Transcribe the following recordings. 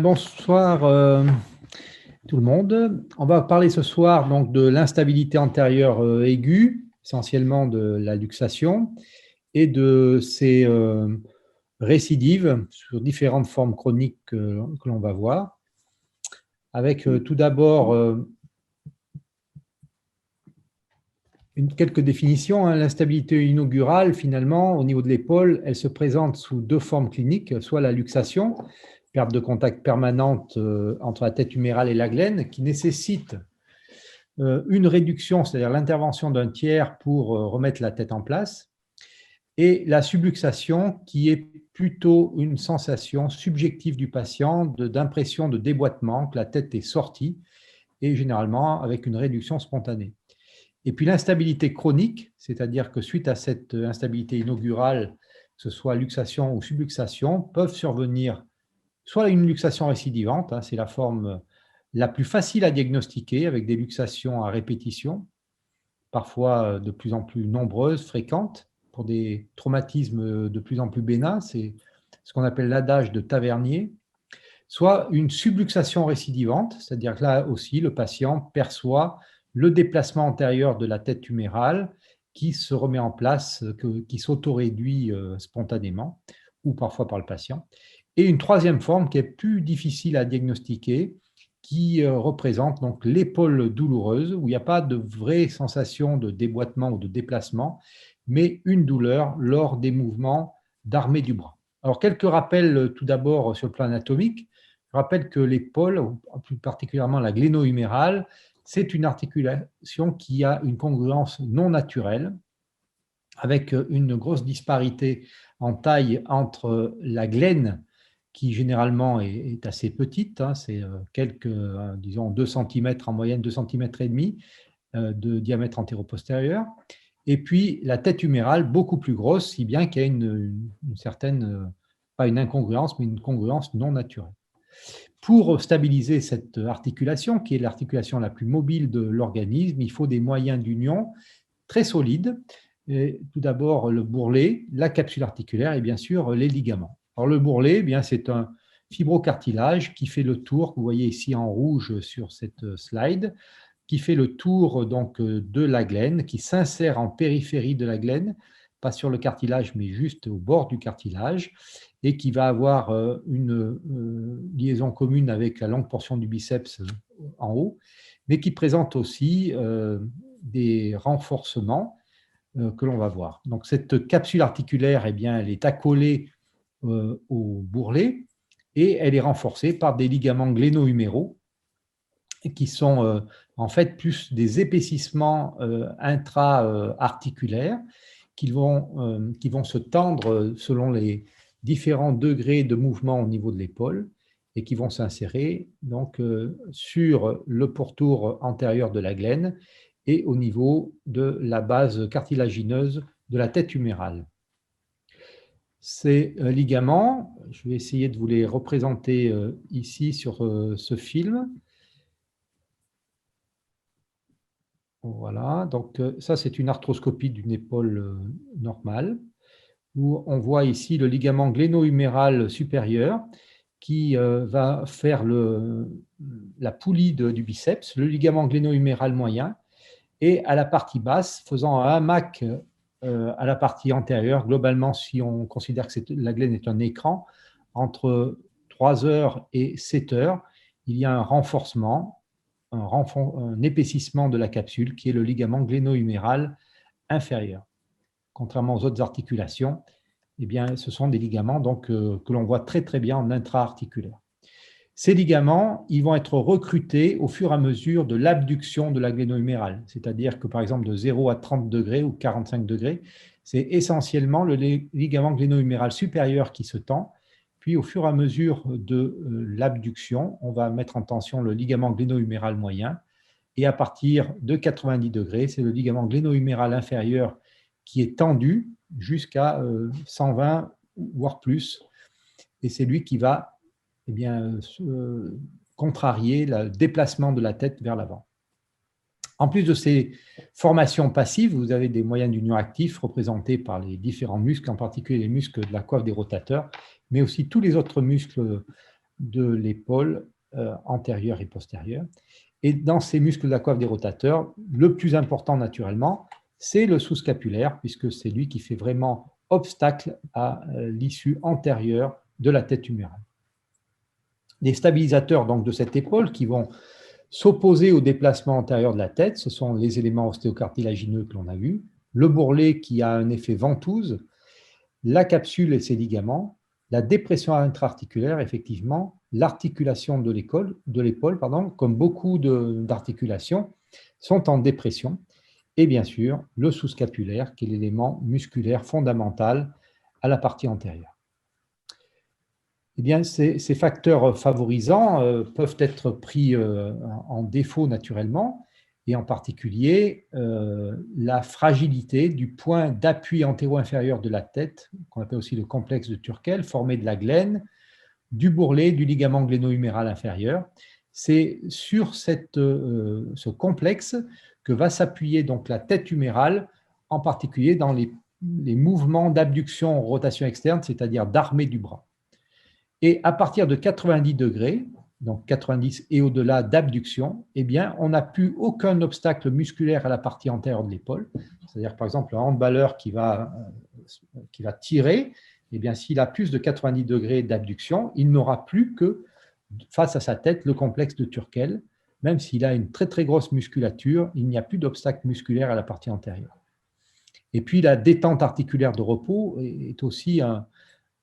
Bonsoir tout le monde. On va parler ce soir donc de l'instabilité antérieure aiguë, essentiellement de la luxation, et de ses récidives sur différentes formes chroniques que l'on va voir. Avec tout d'abord quelques définitions. L'instabilité inaugurale, finalement, au niveau de l'épaule, elle se présente sous deux formes cliniques, soit la luxation, perte de contact permanente entre la tête humérale et la glène, qui nécessite une réduction, c'est-à-dire l'intervention d'un tiers pour remettre la tête en place, et la subluxation, qui est plutôt une sensation subjective du patient d'impression de déboîtement, que la tête est sortie, et généralement avec une réduction spontanée. Et puis l'instabilité chronique, c'est-à-dire que suite à cette instabilité inaugurale, que ce soit luxation ou subluxation, peuvent survenir soit une luxation récidivante, c'est la forme la plus facile à diagnostiquer avec des luxations à répétition, parfois de plus en plus nombreuses, fréquentes, pour des traumatismes de plus en plus bénins, c'est ce qu'on appelle l'adage de Tavernier, soit une subluxation récidivante, c'est-à-dire que là aussi le patient perçoit le déplacement antérieur de la tête humérale qui se remet en place, qui s'auto-réduit spontanément, ou parfois par le patient. Et une troisième forme qui est plus difficile à diagnostiquer, qui représente donc l'épaule douloureuse, où il n'y a pas de vraie sensation de déboîtement ou de déplacement, mais une douleur lors des mouvements d'armée du bras. Alors, quelques rappels tout d'abord sur le plan anatomique. Je rappelle que l'épaule, plus particulièrement la gléno-humérale, c'est une articulation qui a une congruence non naturelle, avec une grosse disparité en taille entre la glène, qui généralement est assez petite, c'est quelques, disons, 2 cm en moyenne, 2 cm et demi de diamètre antéro-postérieur, et puis la tête humérale beaucoup plus grosse, si bien qu'il y a une certaine, pas une incongruence, mais une congruence non naturelle. Pour stabiliser cette articulation, qui est l'articulation la plus mobile de l'organisme, il faut des moyens d'union très solides. Et tout d'abord, le bourrelet, la capsule articulaire et bien sûr les ligaments. Alors, le bourrelet, c'est un fibrocartilage qui fait le tour, que vous voyez ici en rouge sur cette slide, qui fait le tour donc de la glène, qui s'insère en périphérie de la glène, pas sur le cartilage, mais juste au bord du cartilage, et qui va avoir une liaison commune avec la longue portion du biceps en haut, mais qui présente aussi des renforcements que l'on va voir. Donc, cette capsule articulaire, elle est accolée au bourrelet et elle est renforcée par des ligaments gléno-huméraux qui sont en fait plus des épaississements intra-articulaires qui vont se tendre selon les différents degrés de mouvement au niveau de l'épaule et qui vont s'insérer donc sur le pourtour antérieur de la glène et au niveau de la base cartilagineuse de la tête humérale. Ces ligaments, je vais essayer de vous les représenter ici sur ce film. Voilà, donc ça c'est une arthroscopie d'une épaule normale, où on voit ici le ligament gléno-huméral supérieur qui va faire la poulie du biceps, le ligament gléno-huméral moyen, et à la partie basse, faisant un hamac à la partie antérieure. Globalement, si on considère que la glène est un écran, entre 3 heures et 7 heures, il y a un renforcement, un épaississement de la capsule qui est le ligament gléno-huméral inférieur. Contrairement aux autres articulations, ce sont des ligaments donc, que l'on voit très très bien en intra-articulaire. Ces ligaments, ils vont être recrutés au fur et à mesure de l'abduction de la gléno-humérale, c'est-à-dire que par exemple de 0 à 30 degrés ou 45 degrés, c'est essentiellement le ligament gléno-huméral supérieur qui se tend, puis au fur et à mesure de l'abduction, on va mettre en tension le ligament gléno-huméral moyen, et à partir de 90 degrés, c'est le ligament gléno-huméral inférieur qui est tendu jusqu'à 120 voire plus, et c'est lui qui va contrarier le déplacement de la tête vers l'avant. En plus de ces formations passives, vous avez des moyens d'union actifs représentés par les différents muscles, en particulier les muscles de la coiffe des rotateurs, mais aussi tous les autres muscles de l'épaule antérieure et postérieure. Et dans ces muscles de la coiffe des rotateurs, le plus important naturellement, c'est le sous-scapulaire, puisque c'est lui qui fait vraiment obstacle à l'issue antérieure de la tête humérale. Les stabilisateurs donc, de cette épaule qui vont s'opposer au déplacement antérieur de la tête, ce sont les éléments ostéocartilagineux que l'on a vus, le bourrelet qui a un effet ventouse, la capsule et ses ligaments, la dépression intra-articulaire, effectivement, l'articulation de l'épaule, comme beaucoup d'articulations, sont en dépression, et bien sûr, le sous-scapulaire, qui est l'élément musculaire fondamental à la partie antérieure. Eh bien, ces facteurs favorisants peuvent être pris en défaut naturellement, et en particulier la fragilité du point d'appui antéro-inférieur de la tête, qu'on appelle aussi le complexe de Turkel, formé de la glène, du bourrelet, du ligament gléno-huméral inférieur. C'est sur ce complexe que va s'appuyer donc la tête humérale, en particulier dans les mouvements d'abduction, rotation externe, c'est-à-dire d'armée du bras. Et à partir de 90 degrés, donc 90 et au-delà d'abduction, eh bien, on n'a plus aucun obstacle musculaire à la partie antérieure de l'épaule. C'est-à-dire, par exemple, un handballeur qui va tirer, eh bien, s'il a plus de 90 degrés d'abduction, il n'aura plus que, face à sa tête, le complexe de Turkel. Même s'il a une très, très grosse musculature, il n'y a plus d'obstacle musculaire à la partie antérieure. Et puis, la détente articulaire de repos est aussi un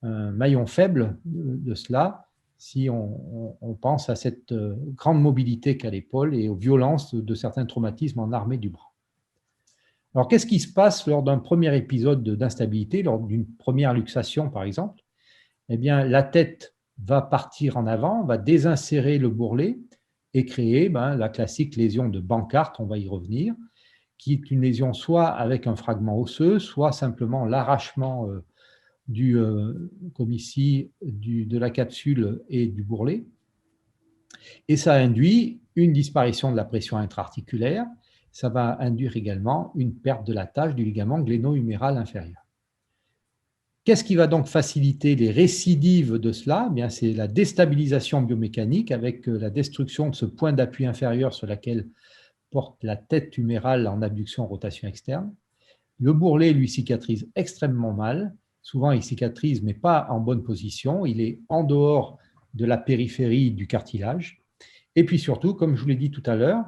maillon faible de cela, si on pense à cette grande mobilité qu'a l'épaule et aux violences de certains traumatismes en armée du bras. Alors, qu'est-ce qui se passe lors d'un premier épisode d'instabilité, lors d'une première luxation, par exemple? Eh bien, la tête va partir en avant, va désinsérer le bourrelet et créer la classique lésion de Bankart, on va y revenir, qui est une lésion soit avec un fragment osseux, soit simplement l'arrachement comme ici, de la capsule et du bourrelet. Et ça induit une disparition de la pression intra-articulaire. Ça va induire également une perte de la tâche du ligament gléno-huméral inférieur. Qu'est-ce qui va donc faciliter les récidives de cela? Bien, c'est la déstabilisation biomécanique avec la destruction de ce point d'appui inférieur sur lequel porte la tête humérale en abduction-rotation externe. Le bourrelet, lui, cicatrise extrêmement mal. Souvent, il cicatrise, mais pas en bonne position. Il est en dehors de la périphérie du cartilage. Et puis surtout, comme je vous l'ai dit tout à l'heure,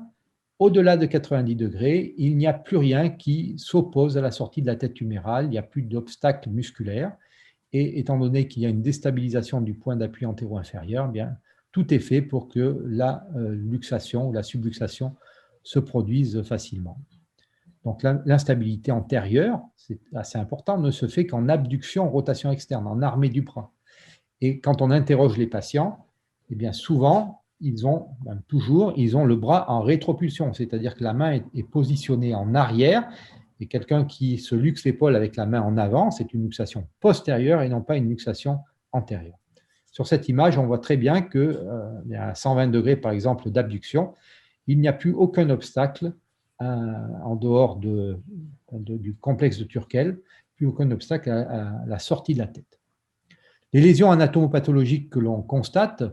au-delà de 90 degrés, il n'y a plus rien qui s'oppose à la sortie de la tête humérale. Il n'y a plus d'obstacle musculaire. Et étant donné qu'il y a une déstabilisation du point d'appui antéro-inférieur, bien, tout est fait pour que la luxation ou la subluxation se produise facilement. Donc l'instabilité antérieure, c'est assez important, ne se fait qu'en abduction, rotation externe, en armée du bras. Et quand on interroge les patients, eh bien souvent, ils ont le bras en rétropulsion, c'est-à-dire que la main est positionnée en arrière, et quelqu'un qui se luxe l'épaule avec la main en avant, c'est une luxation postérieure et non pas une luxation antérieure. Sur cette image, on voit très bien qu'à 120 degrés, par exemple, d'abduction, il n'y a plus aucun obstacle en dehors du complexe de Turkel, plus aucun obstacle à la sortie de la tête. Les lésions anatomopathologiques que l'on constate,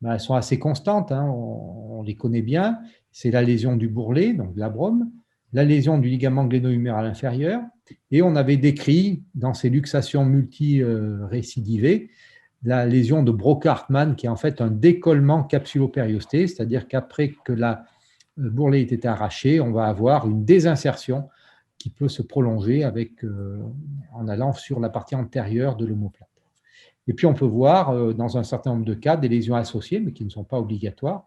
elles sont assez constantes, on les connaît bien. C'est la lésion du bourrelet, donc de l'abrome, la lésion du ligament gléno-huméral inférieur, et on avait décrit dans ces luxations multi-récidivées la lésion de Broca-Hartmann, qui est en fait un décollement capsulopériosté, c'est-à-dire qu'après que le bourrelet ait été arraché, on va avoir une désinsertion qui peut se prolonger en allant sur la partie antérieure de l'omoplate. Et puis on peut voir dans un certain nombre de cas des lésions associées, mais qui ne sont pas obligatoires,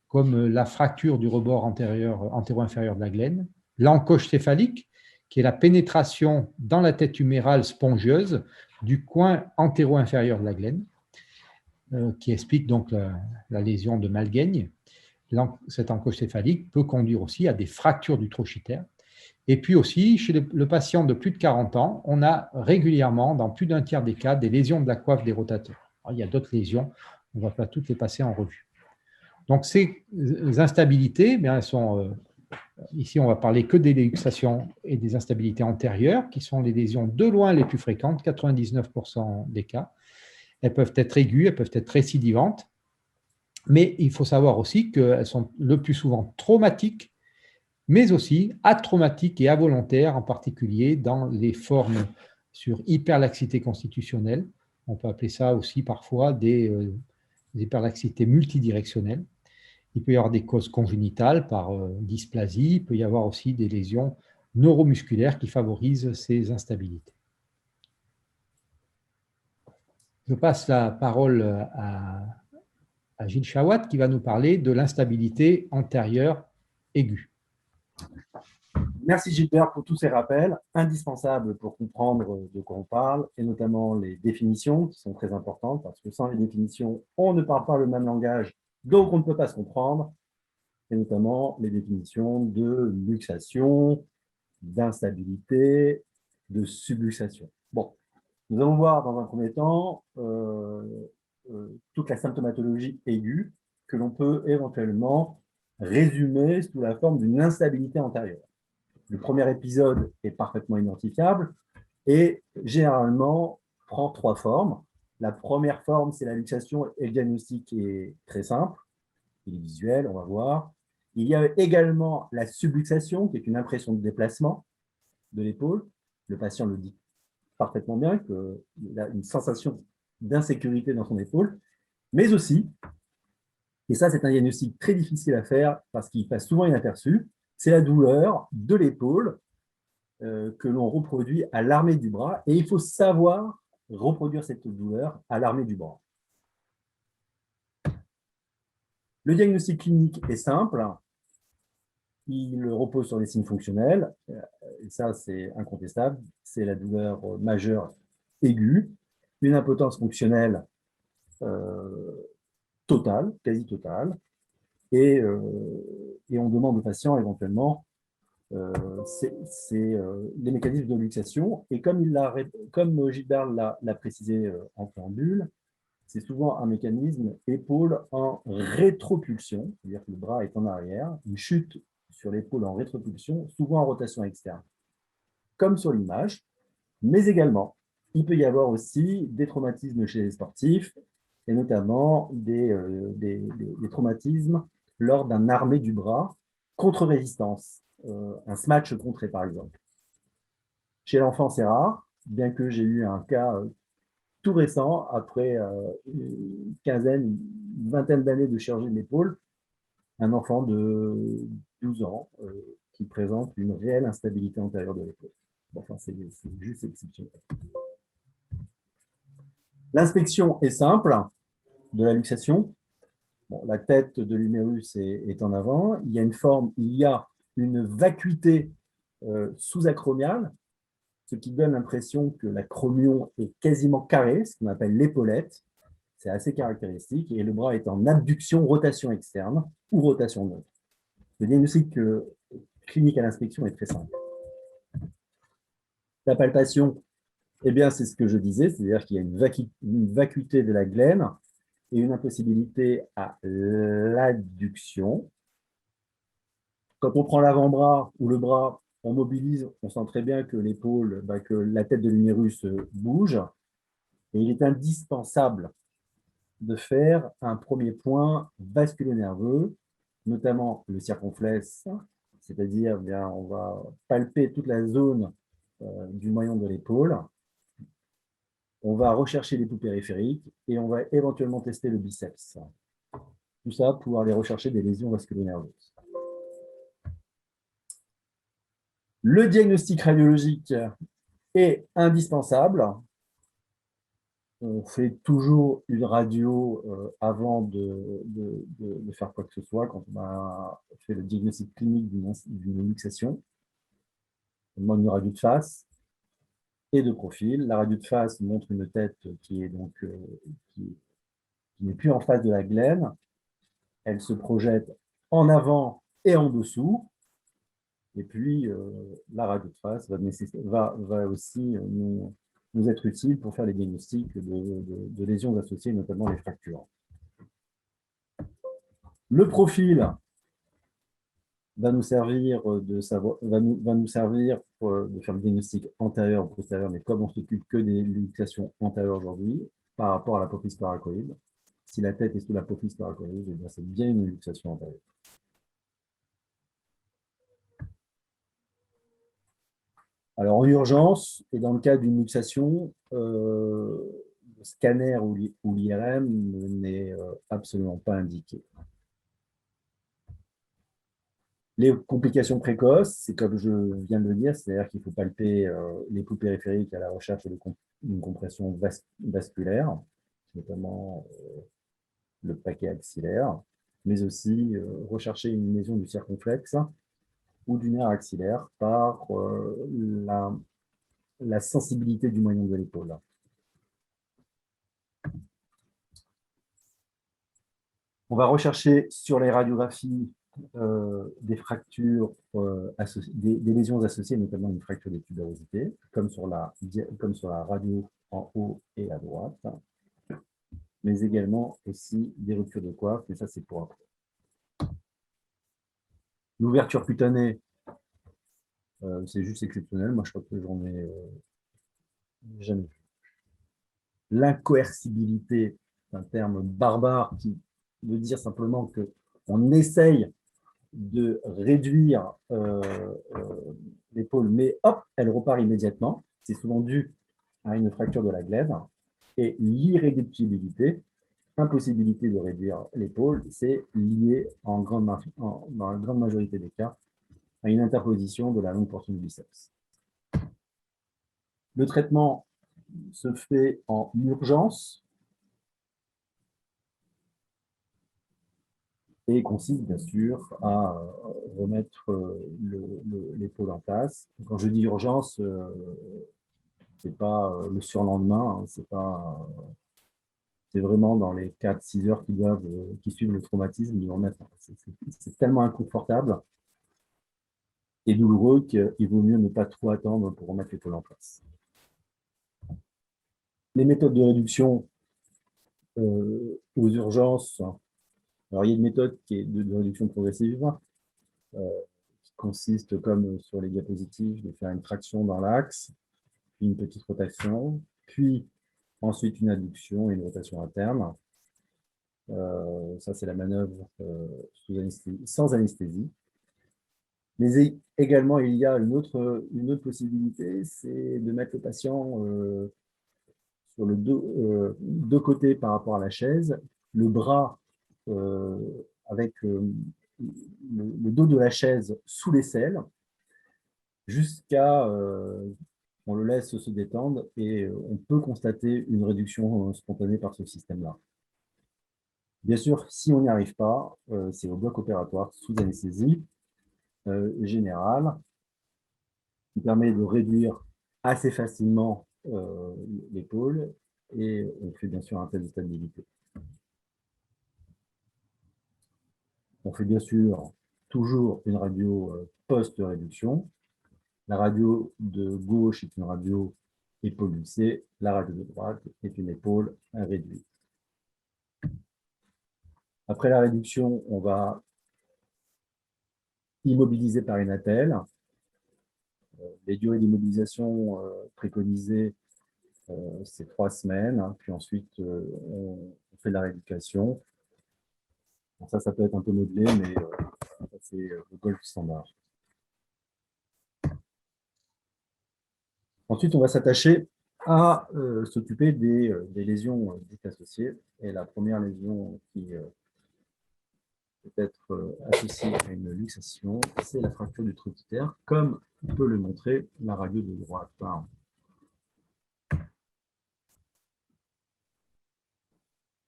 comme la fracture du rebord antéro-inférieur de la glène, l'encoche céphalique, qui est la pénétration dans la tête humérale spongieuse du coin antéro-inférieur de la glène, qui explique donc la lésion de Malgaigne. Cette encoche céphalique peut conduire aussi à des fractures du trochiter. Et puis aussi, chez le patient de plus de 40 ans, on a régulièrement, dans plus d'un tiers des cas, des lésions de la coiffe des rotateurs. Alors, il y a d'autres lésions, on ne va pas toutes les passer en revue. Donc ces instabilités, elles sont, ici on va parler que des luxations et des instabilités antérieures, qui sont les lésions de loin les plus fréquentes, 99% des cas. Elles peuvent être aiguës, elles peuvent être récidivantes, Mais il faut savoir aussi qu'elles sont le plus souvent traumatiques, mais aussi atraumatiques et involontaires, en particulier dans les formes sur hyperlaxité constitutionnelle. On peut appeler ça aussi parfois des hyperlaxités multidirectionnelles. Il peut y avoir des causes congénitales par dysplasie, il peut y avoir aussi des lésions neuromusculaires qui favorisent ces instabilités. Je passe la parole à Gilles Chawat qui va nous parler de l'instabilité antérieure aiguë. Merci Gilbert pour tous ces rappels indispensables pour comprendre de quoi on parle, et notamment les définitions qui sont très importantes, parce que sans les définitions, on ne parle pas le même langage, donc on ne peut pas se comprendre, et notamment les définitions de luxation, d'instabilité, de subluxation. Bon, nous allons voir dans un premier temps toute la symptomatologie aiguë que l'on peut éventuellement résumer sous la forme d'une instabilité antérieure. Le premier épisode est parfaitement identifiable et généralement prend trois formes. La première forme, c'est la luxation, et le diagnostic est très simple. Il est visuel, on va voir. Il y a également la subluxation, qui est une impression de déplacement de l'épaule. Le patient le dit parfaitement bien, qu'il a une sensation d'insécurité dans son épaule, mais aussi, et ça c'est un diagnostic très difficile à faire parce qu'il passe souvent inaperçu, c'est la douleur de l'épaule que l'on reproduit à l'armée du bras, et il faut savoir reproduire cette douleur à l'armée du bras. Le diagnostic clinique est simple, il repose sur des signes fonctionnels, et ça c'est incontestable, c'est la douleur majeure aiguë, une impotence fonctionnelle totale, quasi totale, et on demande aux patients éventuellement les mécanismes de luxation. Et comme Gilbert l'a précisé en préambule, c'est souvent un mécanisme épaule en rétropulsion, c'est-à-dire que le bras est en arrière, une chute sur l'épaule en rétropulsion, souvent en rotation externe, comme sur l'image, mais également, il peut y avoir aussi des traumatismes chez les sportifs, et notamment des traumatismes lors d'un armé du bras contre-résistance, un smash contré par exemple. Chez l'enfant, c'est rare, bien que j'ai eu un cas tout récent, après une quinzaine, une vingtaine d'années de chirurgie de l'épaule, un enfant de 12 ans qui présente une réelle instabilité antérieure de l'épaule. Enfin, c'est juste exceptionnel. L'inspection est simple de la luxation. Bon, la tête de l'humérus est en avant. Il y a une vacuité sous-acromiale, ce qui donne l'impression que l'acromion est quasiment carré, ce qu'on appelle l'épaulette. C'est assez caractéristique. Et le bras est en abduction, rotation externe ou rotation neutre. Le diagnostic clinique à l'inspection est très simple. La palpation, eh bien, c'est ce que je disais, c'est-à-dire qu'il y a une vacuité de la glène et une impossibilité à l'adduction. Quand on prend l'avant-bras ou le bras, on mobilise, on sent très bien que l'épaule, que la tête de l'humérus bouge. Et il est indispensable de faire un premier point vasculo-nerveux, notamment le circonflexe, c'est-à-dire on va palper toute la zone du moyen de l'épaule. On va rechercher les pouls périphériques et on va éventuellement tester le biceps. Tout ça pour aller rechercher des lésions vasculo-nerveuses. Le diagnostic radiologique est indispensable. On fait toujours une radio avant de faire quoi que ce soit quand on a fait le diagnostic clinique d'une luxation. On demande une radio de face et de profil. La radio de face montre une tête qui est donc qui n'est plus en face de la glène. Elle se projette en avant et en dessous. Et puis, la radio de face va aussi nous être utile pour faire les diagnostics de lésions associées, notamment les fractures. Le profil va nous servir de faire le diagnostic antérieur ou postérieur, mais comme on ne s'occupe que des luxations antérieures aujourd'hui, par rapport à la l'apophyse paracoïde. Si la tête est sous l'apophyse thoracoïde, c'est bien une luxation antérieure. Alors, en urgence, et dans le cas d'une luxation, le scanner ou l'IRM n'est absolument pas indiqué. Les complications précoces, c'est comme je viens de le dire, c'est-à-dire qu'il faut palper les pouls périphériques à la recherche d'une compression vasculaire, notamment le paquet axillaire, mais aussi rechercher une lésion du circonflexe ou du nerf axillaire par la sensibilité du moyen de l'épaule. On va rechercher sur les radiographies des fractures, des lésions associées, notamment une fracture des tuberosités, comme sur la radio en haut et à droite, mais également aussi des ruptures de coiffe, mais ça c'est pour après. L'ouverture cutanée, c'est juste exceptionnel, moi je crois que j'en ai jamais vu. L'incoercibilité, c'est un terme barbare qui veut dire simplement qu'on essaye de réduire l'épaule, mais hop, elle repart immédiatement. C'est souvent dû à une fracture de la glène. Et l'irréductibilité, impossibilité de réduire l'épaule, c'est lié dans la grande majorité des cas à une interposition de la longue portion du biceps. Le traitement se fait en urgence et consiste bien sûr à remettre l'épaule en place. Quand je dis urgence, ce n'est pas le surlendemain, hein, c'est vraiment dans les 4-6 heures qui suivent le traumatisme de remettre. C'est tellement inconfortable et douloureux qu'il vaut mieux ne pas trop attendre pour remettre l'épaule en place. Les méthodes de réduction aux urgences. Alors, il y a une méthode qui est de réduction progressive, qui consiste, comme sur les diapositives, de faire une traction dans l'axe, puis une petite rotation, puis ensuite une adduction et une rotation interne. Ça, c'est la manœuvre sans anesthésie. Mais également, il y a une autre possibilité, c'est de mettre le patient sur le deux côtés par rapport à la chaise, le bras avec le dos de la chaise sous l'aisselle, jusqu'à on le laisse se détendre et on peut constater une réduction spontanée par ce système-là. Bien sûr, si on n'y arrive pas, c'est au bloc opératoire sous anesthésie générale qui permet de réduire assez facilement l'épaule et on fait bien sûr un test de stabilité. On fait bien sûr toujours une radio post-réduction. La radio de gauche est une radio épaule luxée, la radio de droite est une épaule réduite. Après la réduction, on va immobiliser par une attelle. Les durées d'immobilisation préconisées, c'est 3 semaines. Hein, puis ensuite, on fait de la rééducation. Bon, ça peut être un peu modelé, mais c'est le golf standard. Ensuite, on va s'attacher à s'occuper des lésions dites associées. Et la première lésion qui peut être associée à une luxation, c'est la fracture du trochiter, comme peut le montrer la radio de droite.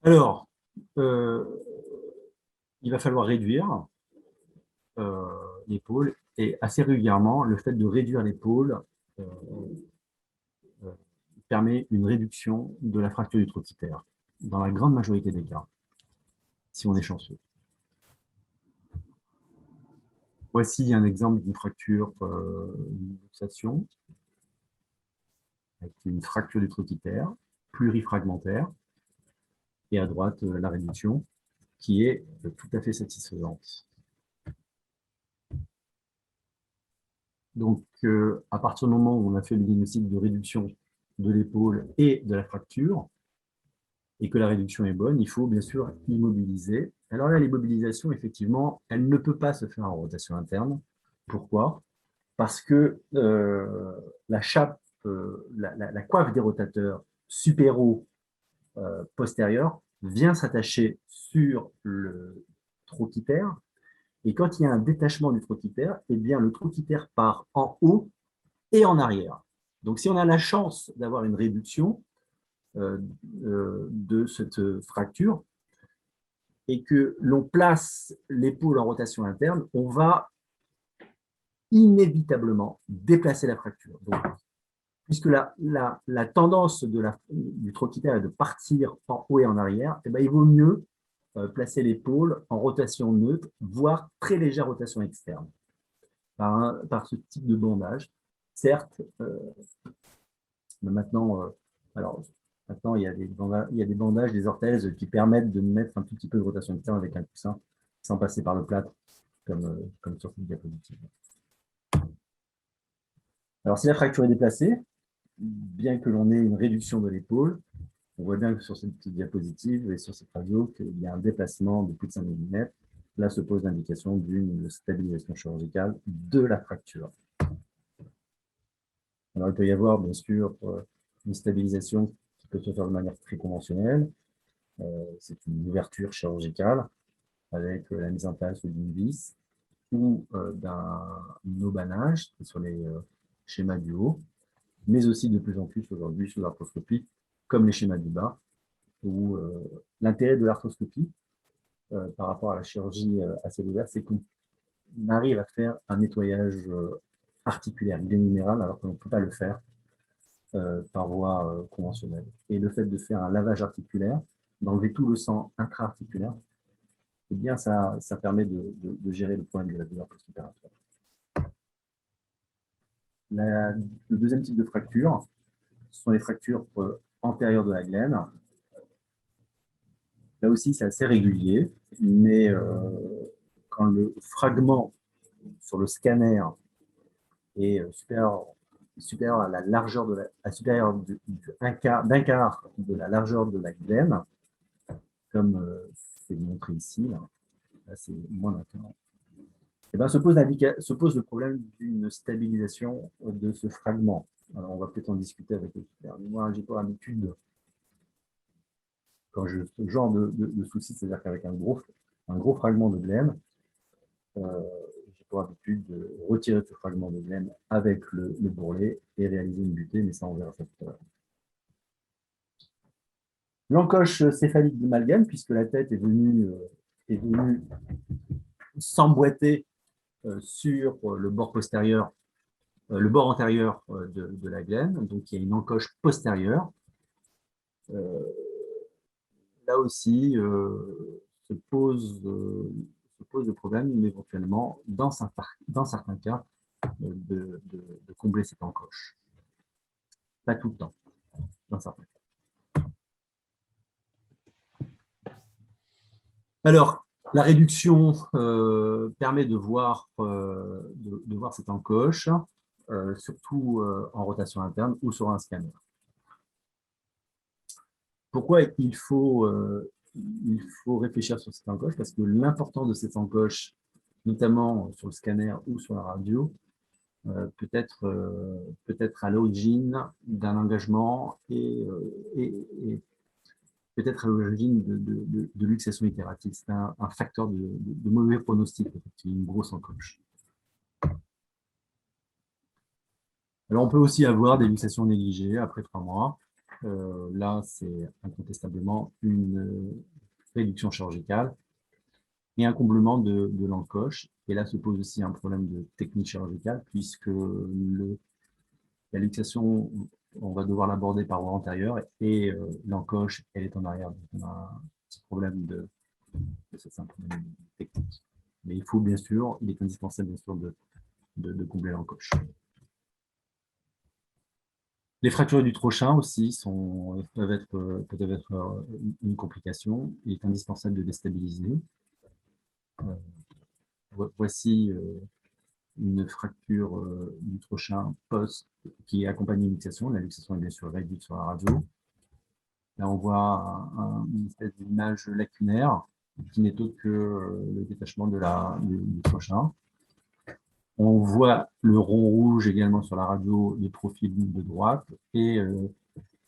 Alors, il va falloir réduire l'épaule et assez régulièrement, le fait de réduire l'épaule permet une réduction de la fracture du trochiter, dans la grande majorité des cas, si on est chanceux. Voici un exemple d'une fracture, d'une luxation, avec une fracture du trochiter, plurifragmentaire, et à droite, la réduction, qui est tout à fait satisfaisante. Donc, à partir du moment où on a fait le diagnostic de réduction de l'épaule et de la fracture, et que la réduction est bonne, il faut bien sûr immobiliser. Alors là, l'immobilisation, effectivement, elle ne peut pas se faire en rotation interne. Pourquoi? Parce que la chape, la coiffe des rotateurs supéro-postérieurs vient s'attacher sur le trochiter. Et quand il y a un détachement du trochiter, eh bien, le trochiter part en haut et en arrière. Donc, si on a la chance d'avoir une réduction de cette fracture et que l'on place l'épaule en rotation interne, on va inévitablement déplacer la fracture. Donc, puisque la tendance du trochiter est de partir en haut et en arrière, eh bien, il vaut mieux placer l'épaule en rotation neutre, voire très légère rotation externe, par ce type de bandage. Certes, mais alors, maintenant il y a des bandages, des orthèses qui permettent de mettre un tout petit peu de rotation externe avec un coussin sans passer par le plâtre, comme sur cette diapositive. Alors, si la fracture est déplacée, bien que l'on ait une réduction de l'épaule, on voit bien que sur cette petite diapositive et sur cette radio qu'il y a un déplacement de plus de 5 mm. Là se pose l'indication d'une stabilisation chirurgicale de la fracture. Alors, il peut y avoir, bien sûr, une stabilisation qui peut se faire de manière très conventionnelle. C'est une ouverture chirurgicale avec la mise en place d'une vis ou d'un aubanage sur les schémas du haut, mais aussi de plus en plus aujourd'hui sur l'arthroscopie, comme les schémas du bas, où l'intérêt de l'arthroscopie par rapport à la chirurgie à ciel ouvert, c'est qu'on arrive à faire un nettoyage articulaire, glénuméral, alors qu'on ne peut pas le faire par voie conventionnelle. Et le fait de faire un lavage articulaire, d'enlever tout le sang intra-articulaire, eh bien, ça permet de gérer le problème de la douleur post-opératoire. Le deuxième type de fracture, ce sont les fractures antérieures de la glène. Là aussi, c'est assez régulier, mais quand le fragment sur le scanner est supérieur à la largeur supérieur d'un quart de la largeur de la glène, comme c'est montré ici, là c'est moins d'un quart. Et ben, se pose le problème d'une stabilisation de ce fragment. Alors, on va peut-être en discuter avec l'expert. Moi, j'ai pas l'habitude, quand j'ai ce genre de souci, c'est-à-dire qu'avec un gros fragment de glène, j'ai pour habitude de retirer ce fragment de glène avec le bourrelet et réaliser une butée, mais ça, on verra ça tout à l'heure. L'encoche céphalique du malgame, puisque la tête est venue s'emboîter sur le bord postérieur, le bord antérieur de la glène, donc il y a une encoche postérieure. Là aussi, se pose le problème, éventuellement, dans certains cas, de combler cette encoche. Pas tout le temps, dans certains cas. Alors, la réduction permet de voir cette encoche, surtout en rotation interne ou sur un scanner. Pourquoi il faut réfléchir sur cette encoche? Parce que l'importance de cette encoche, notamment sur le scanner ou sur la radio, peut être à l'origine d'un engagement et peut-être à l'origine de luxation itérative. C'est un facteur de mauvais pronostic, une grosse encoche. Alors, on peut aussi avoir des luxations négligées après 3 mois. Là, c'est incontestablement une réduction chirurgicale et un comblement de l'encoche. Et là se pose aussi un problème de technique chirurgicale, puisque la luxation, on va devoir l'aborder par voie antérieure et l'encoche, elle est en arrière. Donc, on a un petit problème c'est un problème technique. Mais il faut bien sûr, il est indispensable bien sûr de combler l'encoche. Les fractures du trochin aussi peuvent être une complication. Il est indispensable de déstabiliser. Voici une fracture du trochin post qui accompagne une luxation. La luxation est bien sûr réduite sur la radio. Là, on voit une espèce d'image lacunaire qui n'est autre que le détachement du prochain. On voit le rond rouge également sur la radio, les profils de droite et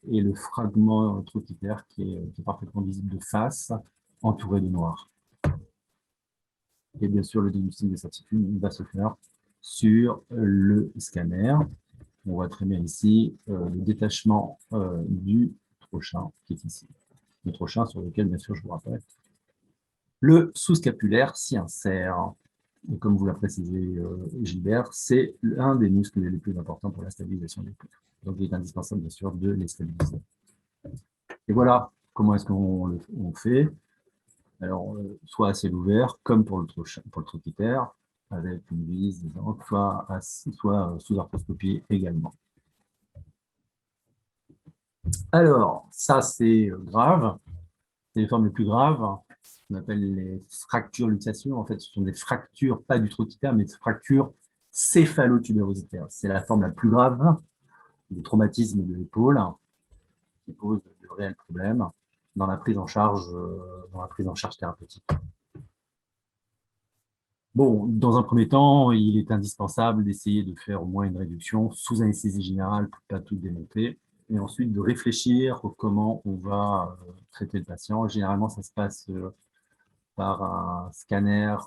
le fragment trochitaire qui est parfaitement visible de face, entouré de noir. Et bien sûr, le diagnostic de certitude va se faire sur le scanner. On voit très bien ici le détachement du trochin qui est ici. Le trochin sur lequel, bien sûr, je vous rappelle, le sous-scapulaire s'y insère. Et comme vous l'a précisé Gilbert, c'est l'un des muscles les plus importants pour la stabilisation des poutres. Donc, il est indispensable, bien sûr, de les stabiliser. Et voilà comment est-ce qu'on fait. Alors, soit à ciel ouvert, comme pour le trochitaire, avec une vis, soit sous arthroscopie également. Alors, ça, c'est grave. C'est les formes les plus graves, qu'on appelle les fractures luxation. En fait, ce sont des fractures, pas du trochitaire, mais des fractures céphalotubérositaires. C'est la forme la plus grave du traumatisme de l'épaule, qui pose de réels problèmes dans la prise en charge thérapeutique. Bon, dans un premier temps, il est indispensable d'essayer de faire au moins une réduction sous anesthésie générale pour ne pas tout démonter, et ensuite de réfléchir comment on va traiter le patient. Généralement, ça se passe par un scanner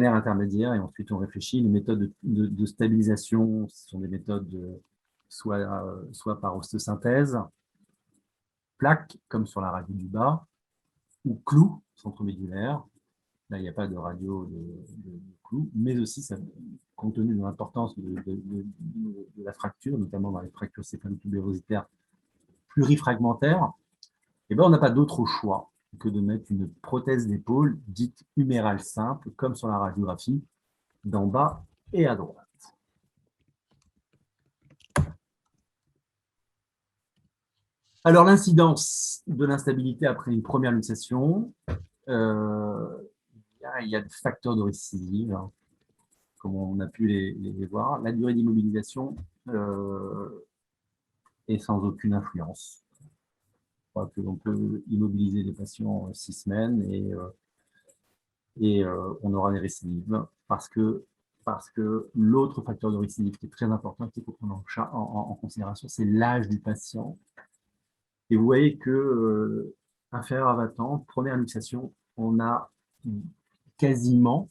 intermédiaire, et ensuite on réfléchit. Les méthodes de stabilisation, ce sont des méthodes soit par ostéosynthèse, plaque, comme sur la radio du bas, ou clou centromédulaire. Là, il n'y a pas de radio de clou, mais aussi, compte tenu de l'importance de la fracture, notamment dans les fractures céphalotubérositaires plurifragmentaires, eh ben, on n'a pas d'autre choix que de mettre une prothèse d'épaule dite humérale simple, comme sur la radiographie, d'en bas et à droite. Alors, l'incidence de l'instabilité après une première luxation, il y a des facteurs de récidive, hein, comme on a pu les voir. La durée d'immobilisation est sans aucune influence. Je crois que l'on peut immobiliser les patients 6 semaines et on aura des récidives parce que l'autre facteur de récidive qui est très important, qu'il faut prendre en considération, c'est l'âge du patient. Et vous voyez que inférieur à 20 ans, première luxation, on a quasiment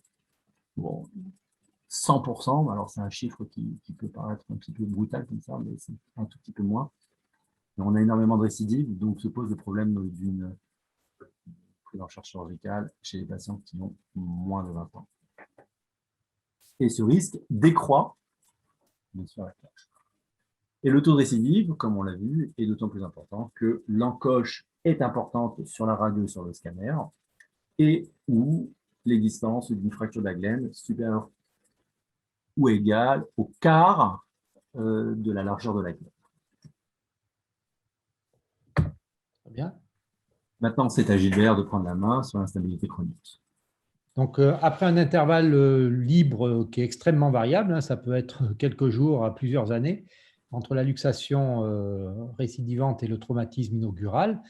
100%, alors c'est un chiffre qui peut paraître un petit peu brutal comme ça, mais c'est un tout petit peu moins. Et on a énormément de récidives, donc se pose le problème d'une prise en charge chirurgicale chez les patients qui ont moins de 20 ans. Et ce risque décroît, bien sûr, avec l'âge. Et le taux de récidive, comme on l'a vu, est d'autant plus important que l'encoche est importante sur la radio et sur le scanner, et où l'existence d'une fracture de la glène supérieure ou égale au quart de la largeur de la glène. Très bien. Maintenant, c'est à Gilbert de prendre la main sur l'instabilité chronique. Donc, après un intervalle libre qui est extrêmement variable, hein, ça peut être quelques jours à plusieurs années, entre la luxation récidivante et le traumatisme inaugural,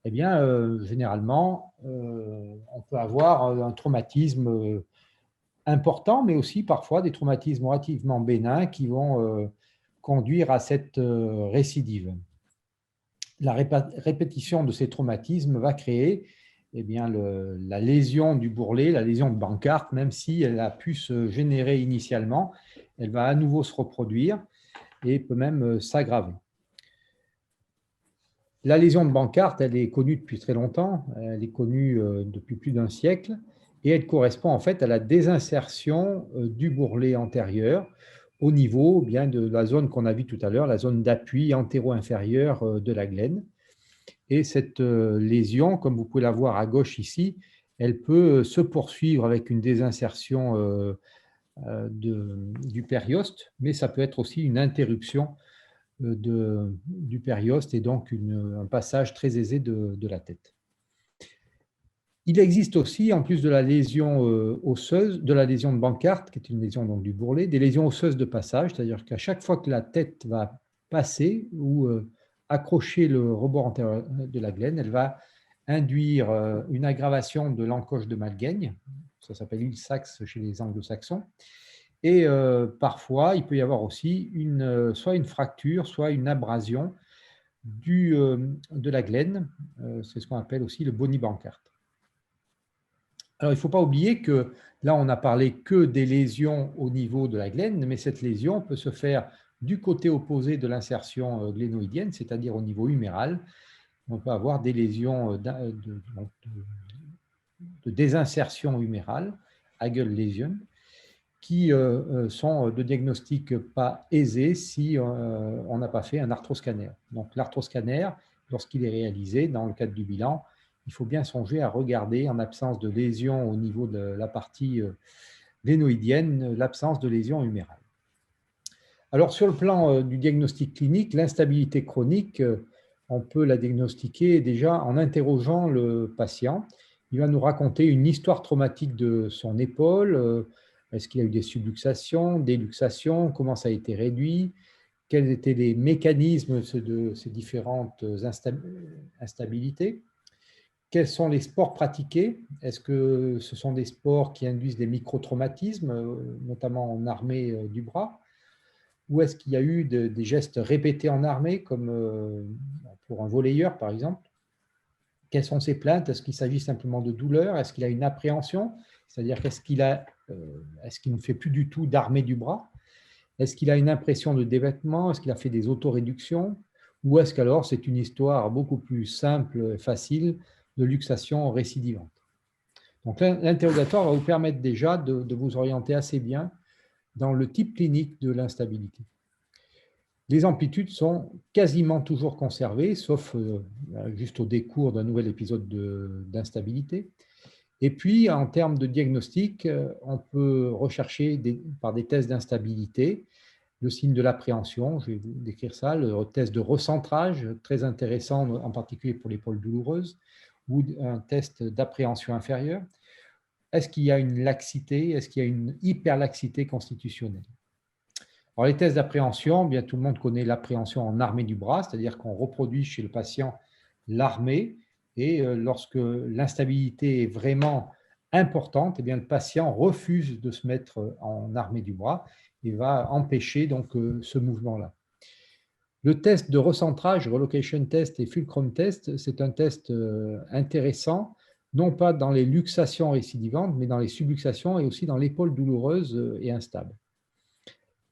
eh bien, généralement, on peut avoir un traumatisme important, mais aussi parfois des traumatismes relativement bénins qui vont conduire à cette récidive. La répétition de ces traumatismes va créer eh bien, la lésion du bourrelet, la lésion de Bankart, même si elle a pu se générer initialement, elle va à nouveau se reproduire et peut même s'aggraver. La lésion de Bankart, elle est connue depuis très longtemps, elle est connue depuis plus d'un siècle, et elle correspond en fait à la désinsertion du bourrelet antérieur au niveau bien de la zone qu'on a vue tout à l'heure, la zone d'appui antéro-inférieure de la glène. Et cette lésion, comme vous pouvez la voir à gauche ici, elle peut se poursuivre avec une désinsertion du périoste, mais ça peut être aussi une interruption du périoste et donc un passage très aisé de la tête. Il existe aussi, en plus de la lésion osseuse, de la lésion de Bankart, qui est une lésion donc, du bourrelet, des lésions osseuses de passage, c'est-à-dire qu'à chaque fois que la tête va passer ou accrocher le rebord antérieur de la glène, elle va induire une aggravation de l'encoche de Malgaigne, ça s'appelle Hill-Sachs chez les anglo-saxons, et parfois il peut y avoir aussi soit une fracture, soit une abrasion de la glène, c'est ce qu'on appelle aussi le Boni Bankart. Alors il ne faut pas oublier que là on n'a parlé que des lésions au niveau de la glène, mais cette lésion peut se faire du côté opposé de l'insertion glénoïdienne, c'est-à-dire au niveau huméral. On peut avoir des lésions de désinsertion humérale, Hagel lésion, qui sont de diagnostic pas aisés si on n'a pas fait un arthroscanner. Donc l'arthroscanner, lorsqu'il est réalisé dans le cadre du bilan, il faut bien songer à regarder, en absence de lésion au niveau de la partie glénoïdienne, l'absence de lésion humérale. Alors sur le plan du diagnostic clinique, l'instabilité chronique, on peut la diagnostiquer déjà en interrogeant le patient. Il va nous raconter une histoire traumatique de son épaule. Est-ce qu'il y a eu des subluxations, des luxations, comment ça a été réduit, quels étaient les mécanismes de ces différentes instabilités, quels sont les sports pratiqués, est-ce que ce sont des sports qui induisent des microtraumatismes, notamment en armée du bras, ou est-ce qu'il y a eu des gestes répétés en armée, comme pour un volleyeur par exemple? Quelles sont ses plaintes? Est-ce qu'il s'agit simplement de douleur? Est-ce qu'il a une appréhension? C'est-à-dire qu'est-ce qu'il ne fait plus du tout d'armée du bras? Est-ce qu'il a une impression de dévêtement? Est-ce qu'il a fait des autoréductions? Ou est-ce qu'alors c'est une histoire beaucoup plus simple et facile de luxation récidivante? Donc l'interrogatoire va vous permettre déjà de vous orienter assez bien dans le type clinique de l'instabilité. Les amplitudes sont quasiment toujours conservées, sauf juste au décours d'un nouvel épisode d'instabilité. Et puis, en termes de diagnostic, on peut rechercher par des tests d'instabilité le signe de l'appréhension, je vais vous décrire ça, le test de recentrage, très intéressant en particulier pour l'épaule douloureuse, ou un test d'appréhension inférieure. Est-ce qu'il y a une laxité? Est-ce qu'il y a une hyperlaxité constitutionnelle? Alors, les tests d'appréhension, bien tout le monde connaît l'appréhension en armée du bras, c'est-à-dire qu'on reproduit chez le patient l'armée, et lorsque l'instabilité est vraiment importante, eh bien, le patient refuse de se mettre en armée du bras et va empêcher donc ce mouvement-là. Le test de recentrage, relocation test et fulcrum test, c'est un test intéressant, non pas dans les luxations récidivantes, mais dans les subluxations et aussi dans l'épaule douloureuse et instable.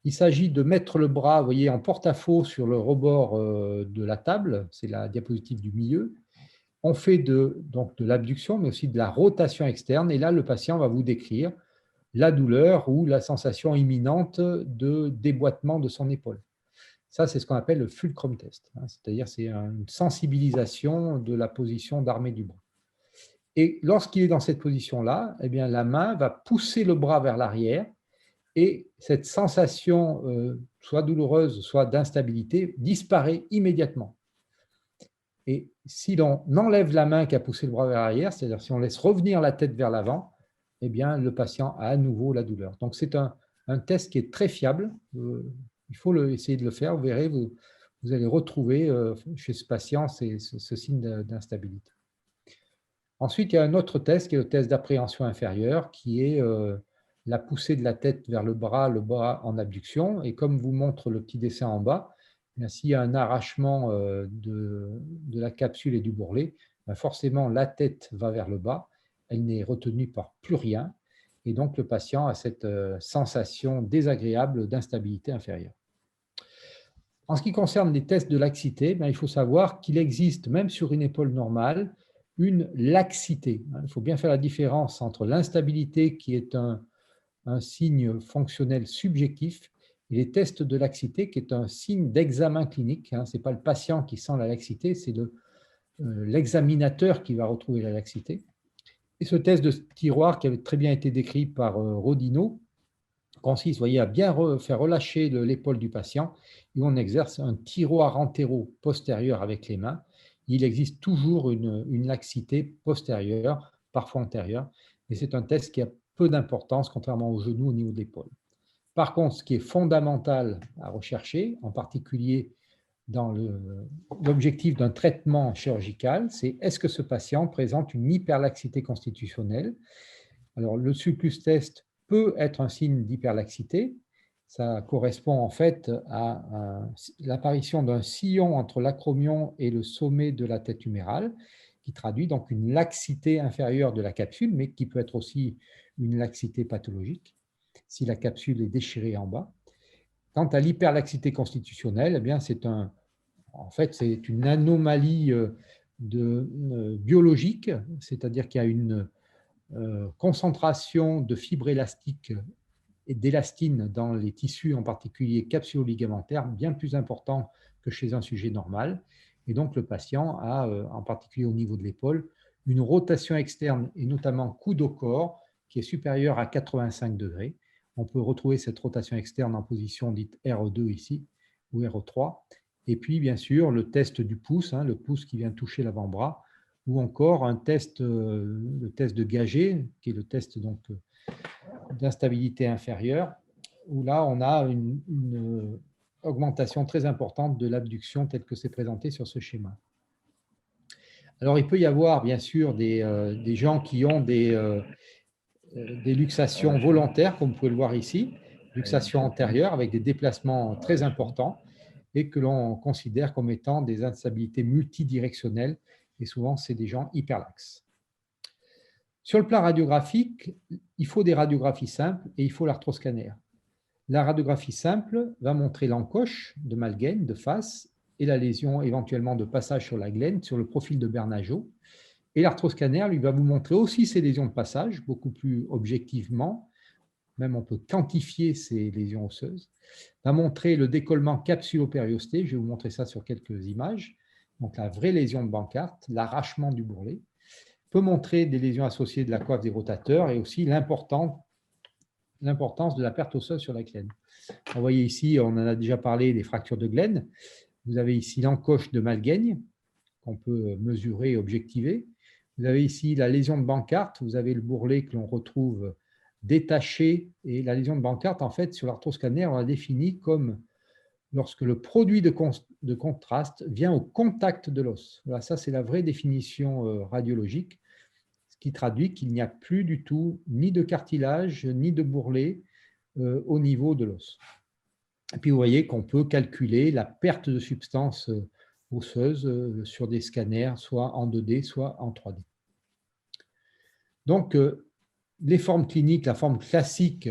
Il s'agit de mettre le bras, vous voyez, en porte-à-faux sur le rebord de la table, c'est la diapositive du milieu. On fait donc de l'abduction, mais aussi de la rotation externe, et là, le patient va vous décrire la douleur ou la sensation imminente de déboîtement de son épaule. Ça, c'est ce qu'on appelle le fulcrum test, c'est-à-dire c'est une sensibilisation de la position d'armée du bras. Et lorsqu'il est dans cette position-là, eh bien, la main va pousser le bras vers l'arrière et cette sensation, soit douloureuse, soit d'instabilité, disparaît immédiatement. Et si l'on enlève la main qui a poussé le bras vers l'arrière, c'est-à-dire si on laisse revenir la tête vers l'avant, eh bien, le patient a à nouveau la douleur. Donc, c'est un test qui est très fiable. Il faut essayer de le faire. Vous verrez, vous allez retrouver chez ce patient ce signe d'instabilité. Ensuite, il y a un autre test qui est le test d'appréhension inférieure, qui est la poussée de la tête vers le bras en abduction. Et comme vous montre le petit dessin en bas, s'il y a un arrachement de la capsule et du bourrelet, forcément la tête va vers le bas, elle n'est retenue par plus rien, et donc le patient a cette sensation désagréable d'instabilité inférieure. En ce qui concerne les tests de laxité, il faut savoir qu'il existe, même sur une épaule normale, une laxité. Il faut bien faire la différence entre l'instabilité, qui est un signe fonctionnel subjectif, et les tests de laxité, qui est un signe d'examen clinique. Ce n'est pas le patient qui sent la laxité, c'est l'examinateur qui va retrouver la laxité. Et ce test de tiroir, qui avait très bien été décrit par Rodino, consiste, voyez, à bien faire relâcher l'épaule du patient, et on exerce un tiroir antéro-postérieur avec les mains. Il existe toujours une laxité postérieure, parfois antérieure, et c'est un test qui a peu d'importance, contrairement au genou au niveau de l'épaule. Par contre, ce qui est fondamental à rechercher, en particulier dans l'objectif d'un traitement chirurgical, c'est est-ce que ce patient présente une hyperlaxité constitutionnelle? Alors, le sulcus test peut être un signe d'hyperlaxité. Ça correspond en fait à l'apparition d'un sillon entre l'acromion et le sommet de la tête humérale, qui traduit donc une laxité inférieure de la capsule, mais qui peut être aussi une laxité pathologique, si la capsule est déchirée en bas. Quant à l'hyperlaxité constitutionnelle, eh bien, en fait, c'est une anomalie biologique, c'est-à-dire qu'il y a une concentration de fibres élastiques et d'élastine dans les tissus, en particulier capsulo-ligamentaires, bien plus important que chez un sujet normal. Et donc, le patient a, en particulier au niveau de l'épaule, une rotation externe et notamment coude au corps qui est supérieure à 85 degrés. On peut retrouver cette rotation externe en position dite RE2 ici, ou RE3. Et puis, bien sûr, le test du pouce, le pouce qui vient toucher l'avant-bras, ou encore le test de Gagé, qui est le test d'instabilité inférieure, où là, on a une augmentation très importante de l'abduction telle que c'est présenté sur ce schéma. Alors, il peut y avoir, bien sûr, des gens qui ont des luxations volontaires, comme vous pouvez le voir ici, luxation antérieure avec des déplacements très importants et que l'on considère comme étant des instabilités multidirectionnelles. Et souvent, c'est des gens hyperlaxes. Sur le plan radiographique, il faut des radiographies simples et il faut l'arthroscanner. La radiographie simple va montrer l'encoche de Malgaigne de face et la lésion éventuellement de passage sur la glène, sur le profil de Bernageau. Et l'arthroscanner, lui, va vous montrer aussi ces lésions de passage, beaucoup plus objectivement. Même on peut quantifier ces lésions osseuses. Va montrer le décollement capsulo-périosté. Je vais vous montrer ça sur quelques images. Donc la vraie lésion de Bankart, l'arrachement du bourrelet. Peut montrer des lésions associées de la coiffe des rotateurs et aussi l'importance de la perte osseuse sur la glène. Vous voyez ici, on en a déjà parlé des fractures de glène. Vous avez ici l'encoche de Malgaigne, qu'on peut mesurer et objectiver. Vous avez ici la lésion de Bankart. Vous avez le bourrelet que l'on retrouve détaché. Et la lésion de Bankart, en fait, sur l'arthroscanner, on la définit comme lorsque le produit de contraste vient au contact de l'os. Voilà, ça, c'est la vraie définition radiologique, ce qui traduit qu'il n'y a plus du tout ni de cartilage, ni de bourrelet au niveau de l'os. Et puis, vous voyez qu'on peut calculer la perte de substance osseuse sur des scanners, soit en 2D, soit en 3D. Donc, les formes cliniques, la forme classique,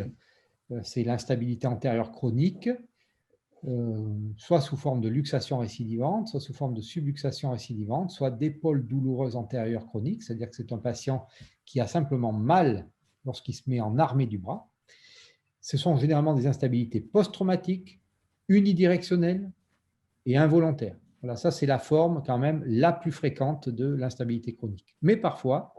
c'est l'instabilité antérieure chronique, soit sous forme de luxation récidivante, soit sous forme de subluxation récidivante, soit d'épaule douloureuse antérieure chronique, c'est-à-dire que c'est un patient qui a simplement mal lorsqu'il se met en armée du bras. Ce sont généralement des instabilités post-traumatiques, unidirectionnelles et involontaires. Voilà, ça c'est la forme quand même la plus fréquente de l'instabilité chronique. Mais parfois,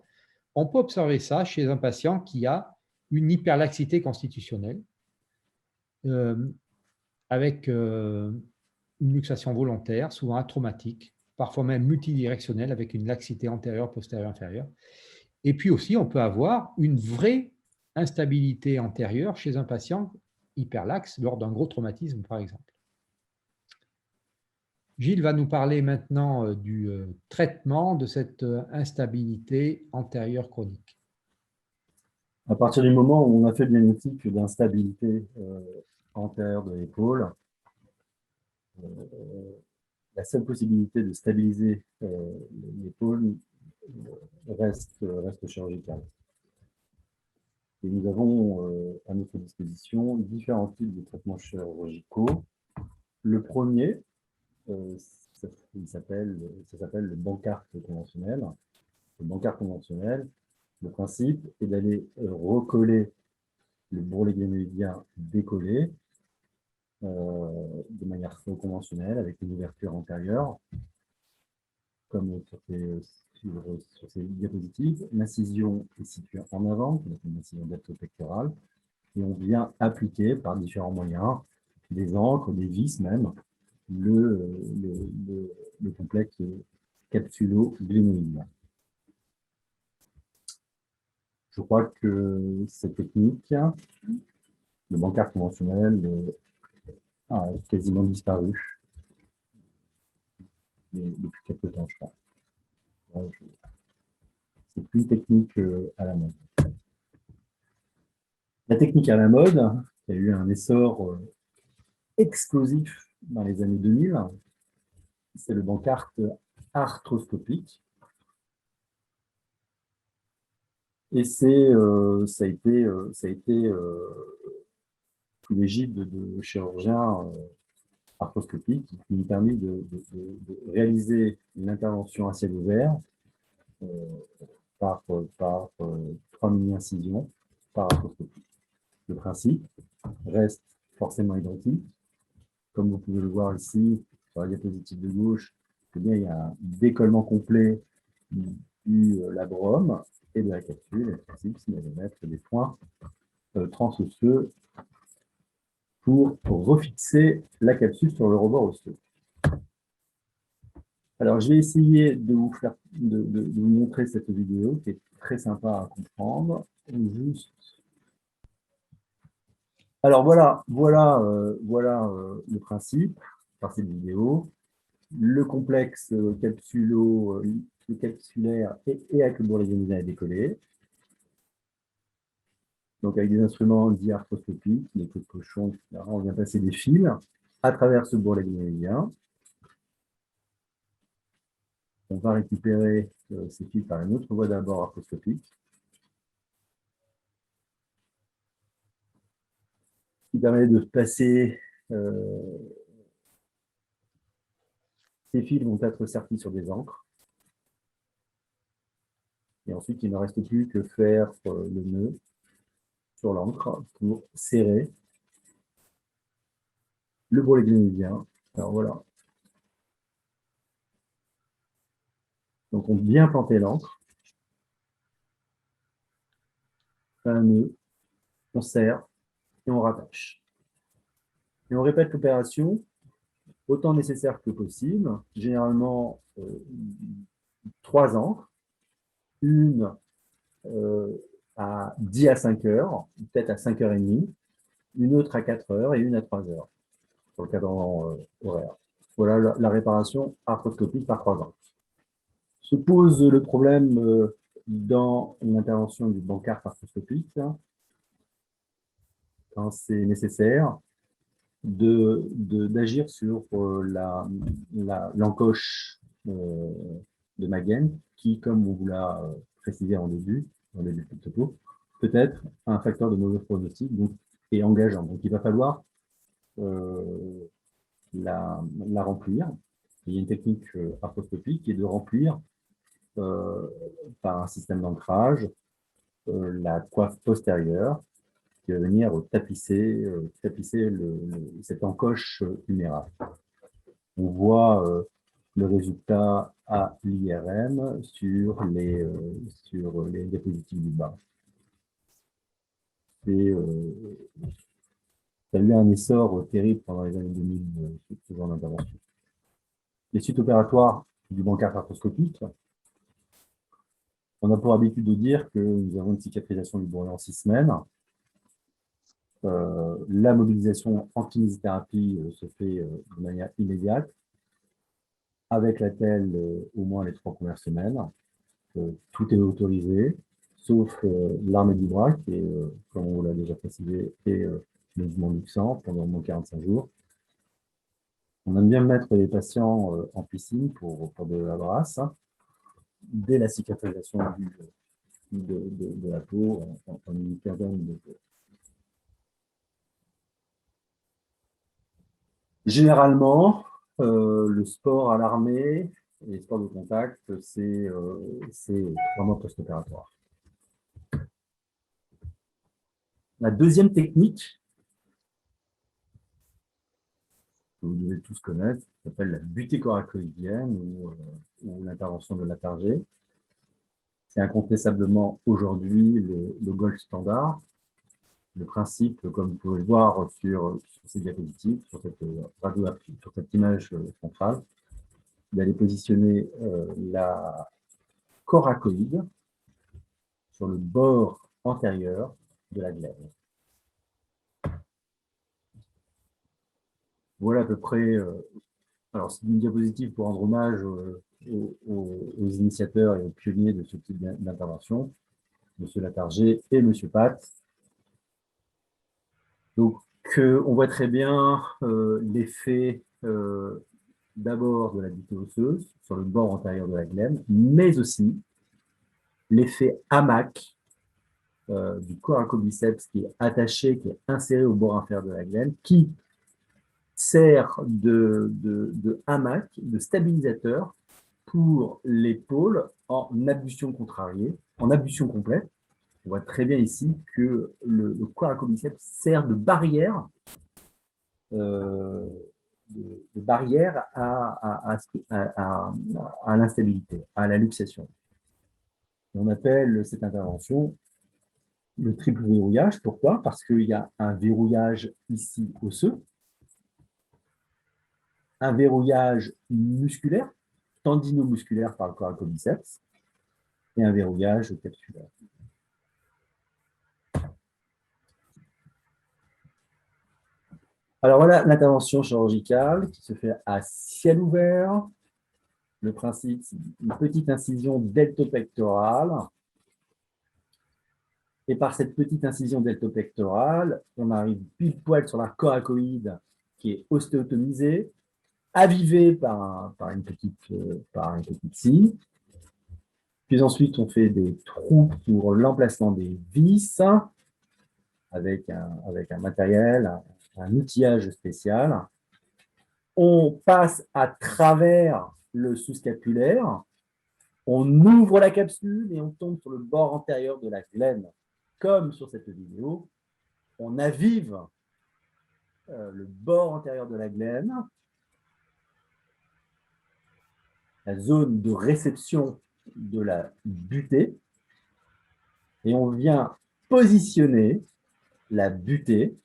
on peut observer ça chez un patient qui a une hyperlaxité constitutionnelle, avec une luxation volontaire, souvent atraumatique, parfois même multidirectionnelle, avec une laxité antérieure, postérieure, inférieure. Et puis aussi, on peut avoir une vraie instabilité antérieure chez un patient hyperlaxe lors d'un gros traumatisme, par exemple. Gilles va nous parler maintenant du traitement de cette instabilité antérieure chronique. À partir du moment où on a fait le diagnostic d'instabilité antérieure de l'épaule, la seule possibilité de stabiliser l'épaule reste chirurgicale. Et nous avons à notre disposition différents types de traitements chirurgicaux. Le premier, ça s'appelle le Bankart conventionnel. Le Bankart conventionnel, le principe est d'aller recoller le bourrelet glénoïdien décollé de manière conventionnelle avec une ouverture antérieure, comme sur ces diapositives. L'incision est située en avant, donc une incision pectorale, et on vient appliquer par différents moyens, des encres, des vis même, le complexe capsulo-glénoïdien. Je crois que cette technique, le Bankart conventionnel, a quasiment disparu. depuis quelques temps, je crois. C'est plus une technique à la mode. La technique à la mode, qui a eu un essor explosif dans les années 2000, c'est le bancart arthroscopique. Et ça a été sous l'égide de chirurgiens arthroscopiques qui nous permis de réaliser une intervention à ciel ouvert par 3 mini-incisions par arthroscopie. Le principe reste forcément identique. Comme vous pouvez le voir ici, sur la diapositive de gauche, eh bien, il y a un décollement complet du labrum et de la capsule. Et le principe, c'est de mettre des points transosseux pour refixer la capsule sur le rebord osseux. Alors, je vais essayer de vous montrer cette vidéo qui est très sympa à comprendre. Alors, voilà le principe par cette vidéo. Le complexe capsulaire et avec le bourrelet glénusien est décollé. Donc, avec des instruments dits arthroscopiques, des queues de cochon, etc., on vient passer des fils à travers ce bourrelet glénusien. On va récupérer ces fils par une autre voie d'abord arthroscopique, qui permet de passer. Ces fils vont être sertis sur des encres. Et ensuite, il ne reste plus que faire le nœud sur l'encre pour serrer le bourrelet glénusien. Alors voilà. Donc on vient planter l'encre, fait un nœud, on serre et on rattache. Et on répète l'opération autant nécessaire que possible, généralement 3 encres, une à 10 à 5 heures, peut-être à 5h30, une autre à 4 heures et une à 3 heures, sur le cadran horaire. Voilà la réparation arthroscopique par 3 encres. Se pose le problème dans l'intervention du bancart arthroscopique, quand c'est nécessaire, d'agir sur l'encoche de Magen, qui, comme on vous l'a précisé en début de topo, peut être un facteur de mauvais pronostic et engageant. Donc, il va falloir la remplir. Il y a une technique arthroscopique qui est de remplir par un système d'ancrage la coiffe postérieure qui va venir tapisser cette encoche humérale. On voit le résultat à l'IRM sur les diapositives du bas. Ça a eu un essor terrible pendant les années 2000, ce genre d'intervention. Les suites opératoires du bancart arthroscopique, on a pour habitude de dire que nous avons une cicatrisation du bourrelet en 6 semaines. La mobilisation en kinésithérapie se fait de manière immédiate, avec laquelle au moins les 3 premières semaines. Tout est autorisé, sauf l'armée du bras, qui est, comme on l'a déjà précisé, et le mouvement luxant pendant au moins 45 jours. On aime bien mettre les patients en piscine pour de la brasse, dès la cicatrisation de la peau en une quinzaine de jours. Généralement, le sport à l'armée et les sports de contact, c'est vraiment post-opératoire. La deuxième technique, que vous devez tous connaître, s'appelle la butée coracoïdienne ou l'intervention de Latarjet. C'est incontestablement aujourd'hui le gold standard. Le principe, comme vous pouvez le voir sur ces diapositives, sur cette image centrale, d'aller positionner la coracoïde sur le bord antérieur de la glène. Voilà à peu près Alors, c'est une diapositive pour rendre hommage aux initiateurs et aux pionniers de ce type d'intervention, M. Latarjet et M. Pat. Donc, on voit très bien l'effet d'abord de la butée osseuse sur le bord antérieur de la glène, mais aussi l'effet hamac du coracobiceps qui est attaché, qui est inséré au bord inférieur de la glène, qui sert de hamac, de stabilisateur pour l'épaule en abduction contrariée, en abduction complète. On voit très bien ici que le coracobiceps sert de barrière, de barrière à l'instabilité, à la luxation. On appelle cette intervention le triple verrouillage. Pourquoi? Parce qu'il y a un verrouillage ici osseux, un verrouillage musculaire, tendino-musculaire par le coracobiceps, et un verrouillage capsulaire. Alors voilà l'intervention chirurgicale qui se fait à ciel ouvert. Le principe, c'est une petite incision deltopectorale. Et par cette petite incision deltopectorale, on arrive pile poil sur la coracoïde qui est ostéotomisée, avivée par une petite scie. Puis ensuite, on fait des trous pour l'emplacement des vis avec un matériel, un outillage spécial. On passe à travers le sous-scapulaire, on ouvre la capsule et on tombe sur le bord antérieur de la glène. Comme sur cette vidéo, on avive le bord antérieur de la glène, la zone de réception de la butée, et on vient positionner la butée,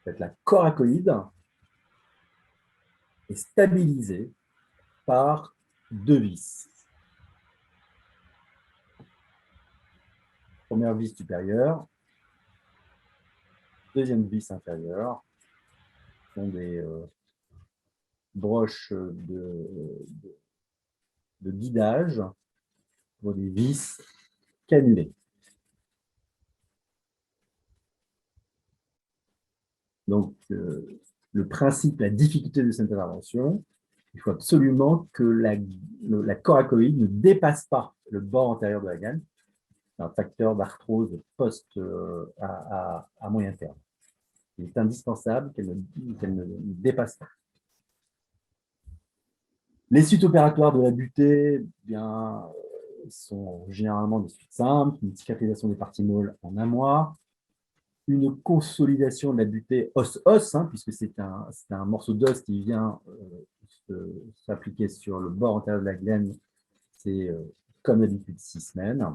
la coracoïde, est stabilisée par deux vis. Première vis supérieure, deuxième vis inférieure, sont des broches de guidage pour des vis cannulées. Donc, le principe, la difficulté de cette intervention, il faut absolument que la coracoïde ne dépasse pas le bord antérieur de la glène. C'est un facteur d'arthrose à moyen terme. Il est indispensable qu'elle ne dépasse pas. Les suites opératoires de la butée sont généralement des suites simples, une cicatrisation des parties molles en un mois, une consolidation de la butée os-os, puisque c'est un morceau d'os qui vient s'appliquer sur le bord antérieur de la glène, c'est comme d'habitude 6 semaines.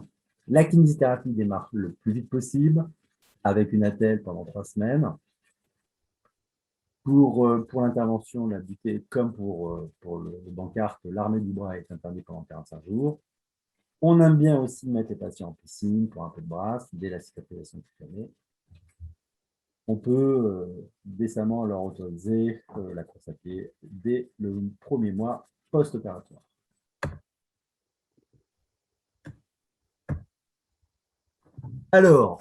La kinésithérapie démarre le plus vite possible, avec une attelle pendant 3 semaines. Pour l'intervention de la butée, comme pour le bancarte, l'armée du bras est interdite pendant 45 jours. On aime bien aussi mettre les patients en piscine pour un peu de brasse, dès la cicatrisation cutanée. On peut décemment leur autoriser la course à pied dès le premier mois post-opératoire. Alors,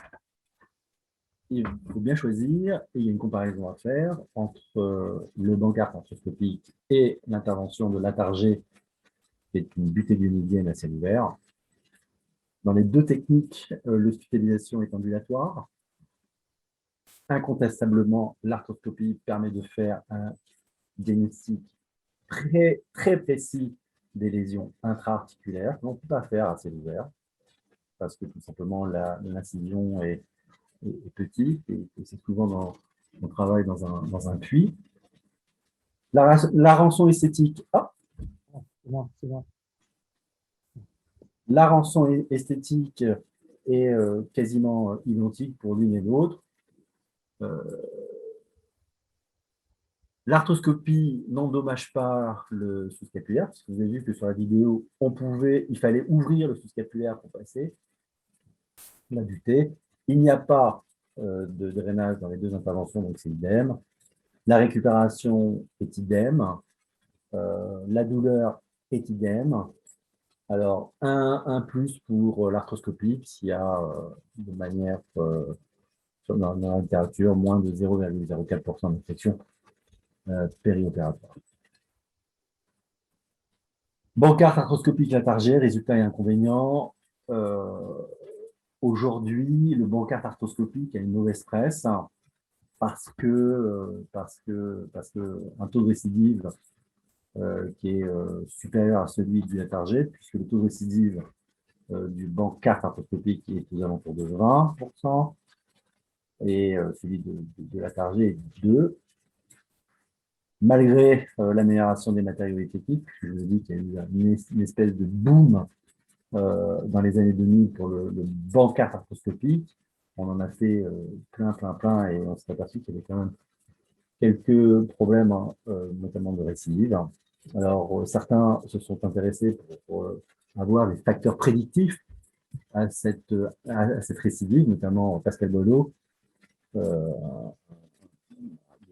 il faut bien choisir, et il y a une comparaison à faire entre le bancarte arthroscopique et l'intervention de Latarjet, qui est une butée guénidienne à ciel ouvert. Dans les deux techniques, l'hospitalisation est ambulatoire. Incontestablement, l'arthroscopie permet de faire un diagnostic très, très précis des lésions intra-articulaires qu'on ne peut pas faire à ciel ouvert, parce que tout simplement l'incision est petite et c'est souvent on travaille dans un puits. La rançon esthétique, la rançon esthétique est quasiment identique pour l'une et l'autre. L'arthroscopie n'endommage pas le sous-scapulaire, parce que vous avez vu que sur la vidéo, il fallait ouvrir le sous-scapulaire pour passer la butée. Il n'y a pas de drainage dans les deux interventions, donc c'est idem. La récupération est idem. La douleur est idem. Alors, un plus pour l'arthroscopie, s'il y a de manière, dans la littérature, moins de 0,04% d'infection périopératoire. Bancarte arthroscopique Latarjet, résultats et inconvénients. Aujourd'hui, le bancarte arthroscopique a une mauvaise presse parce que un taux de récidive qui est supérieur à celui du Latarjet, puisque le taux de récidive du bancarte arthroscopique est aux alentours de 20%, et celui de Latarjet est 2%. Malgré l'amélioration des matériaux et techniques, je vous dis qu'il y a eu une espèce de boom dans les années 2000 pour le bancarte arthroscopique. On en a fait plein, et on s'est aperçu qu'il y avait quand même quelques problèmes, notamment de récidive. Alors, certains se sont intéressés pour avoir des facteurs prédictifs à cette récidive, notamment Pascal Boileau,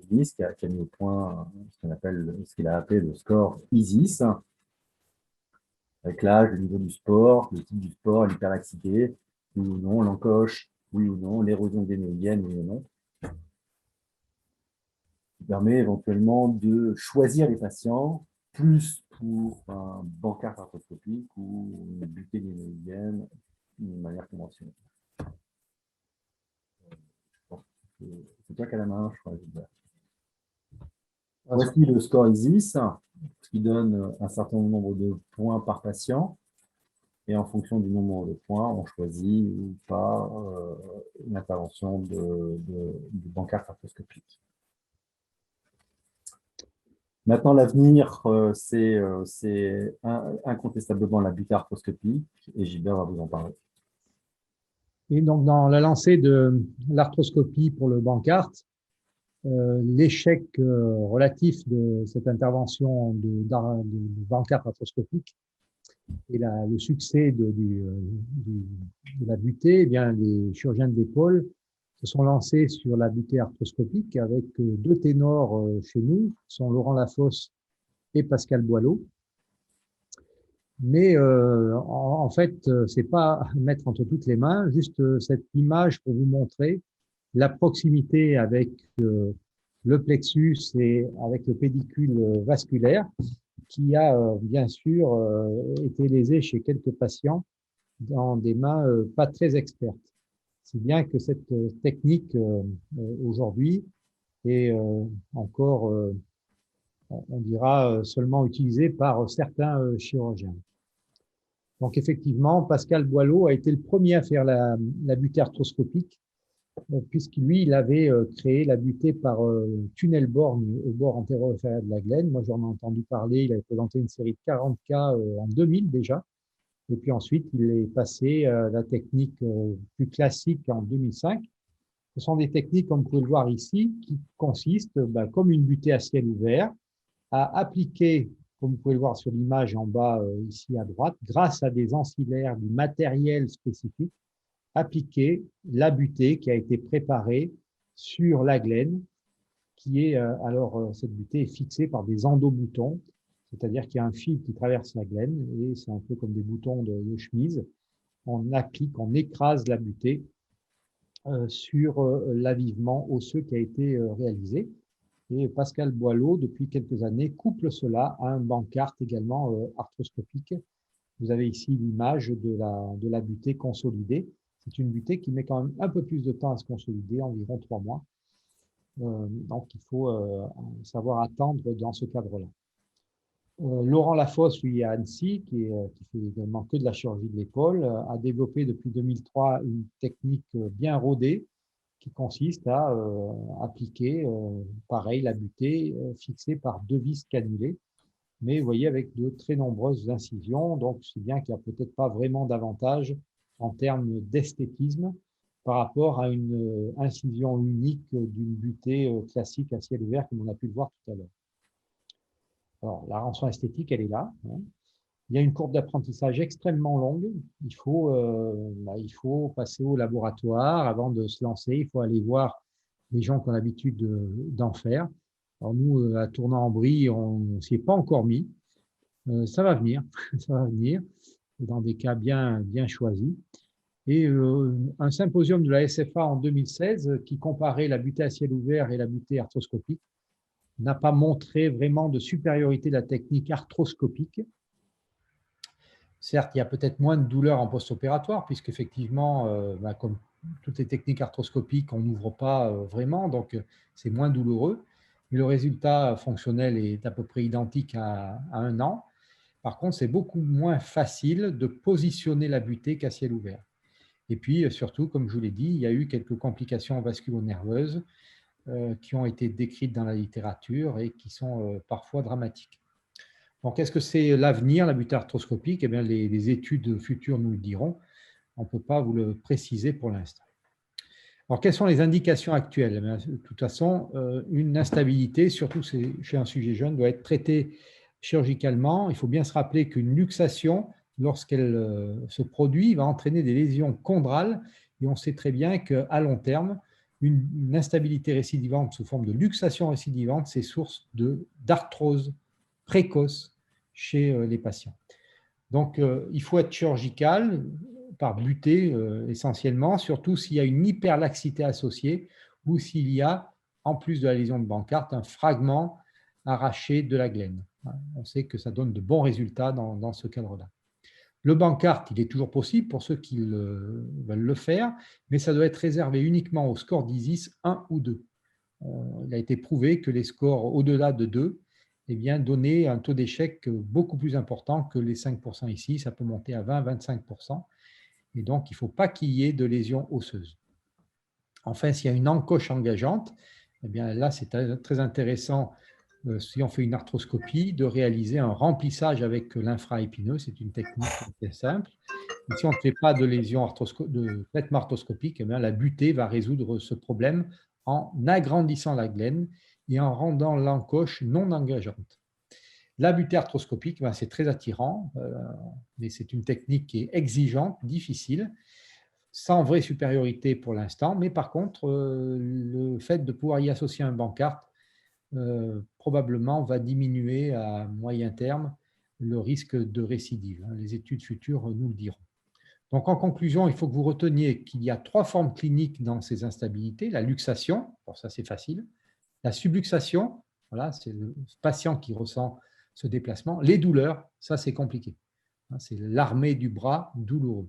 qui a mis au point ce qu'il a appelé le score ISIS, avec l'âge, le niveau du sport, le type du sport, l'hyperlaxité, oui ou non, l'encoche, oui ou non, l'érosion dénoïdienne, oui ou non. Qui permet éventuellement de choisir les patients plus pour un bancarte arthroscopique ou une butée dénoïdienne d'une manière conventionnelle. C'est toi qui as la main, je crois, Gilbert. Voici le score ISIS, qui donne un certain nombre de points par patient. Et en fonction du nombre de points, on choisit ou pas une intervention du bancarte arthroscopique. Maintenant, l'avenir, c'est incontestablement la butée arthroscopique, et Gilbert va vous en parler. Et donc, dans la lancée de l'arthroscopie pour le bancarte, l'échec relatif de cette intervention de bancarte arthroscopique et le succès de la butée, eh bien, les chirurgiens de l'épaule se sont lancés sur la butée arthroscopique avec deux ténors chez nous, qui sont Laurent Lafosse et Pascal Boileau. Mais en fait, c'est pas à mettre entre toutes les mains, juste cette image pour vous montrer la proximité avec le plexus et avec le pédicule vasculaire qui a bien sûr été lésé chez quelques patients dans des mains pas très expertes. Si bien que cette technique aujourd'hui est encore, on dira, seulement utilisée par certains chirurgiens. Donc effectivement, Pascal Boileau a été le premier à faire la butée arthroscopique, puisqu'il il avait créé la butée par tunnel borgne au bord antéro-inférieur de la glène. Moi, j'en ai entendu parler. Il avait présenté une série de 40 cas en 2000 déjà. Et puis ensuite, il est passé à la technique plus classique en 2005. Ce sont des techniques, comme vous pouvez le voir ici, qui consistent, comme une butée à ciel ouvert, à appliquer, comme vous pouvez le voir sur l'image en bas ici à droite, grâce à des ancillaires, du matériel spécifique, appliquer la butée qui a été préparée sur la glène, qui est, cette butée est fixée par des endoboutons, c'est-à-dire qu'il y a un fil qui traverse la glène, et c'est un peu comme des boutons de chemise. On applique, on écrase la butée sur l'avivement osseux qui a été réalisé. Et Pascal Boileau, depuis quelques années, couple cela à un bancarte également arthroscopique. Vous avez ici l'image de la butée consolidée. C'est une butée qui met quand même un peu plus de temps à se consolider, environ 3 mois. Donc, il faut savoir attendre dans ce cadre-là. Laurent Lafosse, lui, à Annecy, qui fait également que de la chirurgie de l'épaule, a développé depuis 2003 une technique bien rodée qui consiste à appliquer, pareil, la butée fixée par 2 vis cannulées, mais vous voyez, avec de très nombreuses incisions. Donc, c'est bien qu'il n'y a peut-être pas vraiment d'avantage en termes d'esthétisme par rapport à une incision unique d'une butée classique à ciel ouvert, comme on a pu le voir tout à l'heure. Alors, la rançon esthétique, elle est là. Hein. Il y a une courbe d'apprentissage extrêmement longue. Il faut passer au laboratoire avant de se lancer. Il faut aller voir les gens qui ont l'habitude d'en faire. Alors nous, à Tournant-en-Brie, on ne s'y est pas encore mis. Ça va venir, ça va venir, dans des cas bien choisis. Et un symposium de la SFA en 2016 qui comparait la butée à ciel ouvert et la butée arthroscopique n'a pas montré vraiment de supériorité de la technique arthroscopique. Certes, il y a peut-être moins de douleur en post-opératoire, puisqu'effectivement, comme toutes les techniques arthroscopiques, on n'ouvre pas vraiment, donc c'est moins douloureux. Mais le résultat fonctionnel est à peu près identique à 1 an. Par contre, c'est beaucoup moins facile de positionner la butée qu'à ciel ouvert. Et puis, surtout, comme je vous l'ai dit, il y a eu quelques complications vasculo-nerveuses qui ont été décrites dans la littérature et qui sont parfois dramatiques. Donc, est-ce que c'est l'avenir, la butée arthroscopique? Eh bien, les études futures nous le diront. On ne peut pas vous le préciser pour l'instant. Alors, quelles sont les indications actuelles? Eh bien, de toute façon, une instabilité, surtout chez un sujet jeune, doit être traitée chirurgicalement. Il faut bien se rappeler qu'une luxation, lorsqu'elle se produit, va entraîner des lésions chondrales. Et on sait très bien qu'à long terme, une instabilité récidivante sous forme de luxation récidivante, c'est source d'arthrose précoce chez les patients. Donc, il faut être chirurgical par butée essentiellement, surtout s'il y a une hyperlaxité associée ou s'il y a, en plus de la lésion de Bankart, un fragment arraché de la glène. On sait que ça donne de bons résultats dans ce cadre-là. Le Bankart, il est toujours possible pour ceux qui veulent le faire, mais ça doit être réservé uniquement aux scores d'ISIS 1 ou 2. Il a été prouvé que les scores au-delà de 2 donnaient un taux d'échec beaucoup plus important que les 5% ici. Ça peut monter à 20-25%. Et donc, il ne faut pas qu'il y ait de lésions osseuses. Enfin, s'il y a une encoche engageante, eh bien là, c'est très intéressant, si on fait une arthroscopie, de réaliser un remplissage avec l'infraépineux. C'est une technique très simple. Et si on ne fait pas de lésion de traitement arthroscopique, eh bien, la butée va résoudre ce problème en agrandissant la glène et en rendant l'encoche non engageante. La butée arthroscopique, ben, c'est très attirant, mais c'est une technique qui est exigeante, difficile, sans vraie supériorité pour l'instant. Mais par contre, le fait de pouvoir y associer un Bankart probablement va diminuer à moyen terme le risque de récidive. Les études futures nous le diront. Donc, en conclusion, il faut que vous reteniez qu'il y a 3 formes cliniques dans ces instabilités. La luxation, alors ça c'est facile. La subluxation, voilà, c'est le patient qui ressent ce déplacement. Les douleurs, ça c'est compliqué. C'est l'armée du bras douloureux.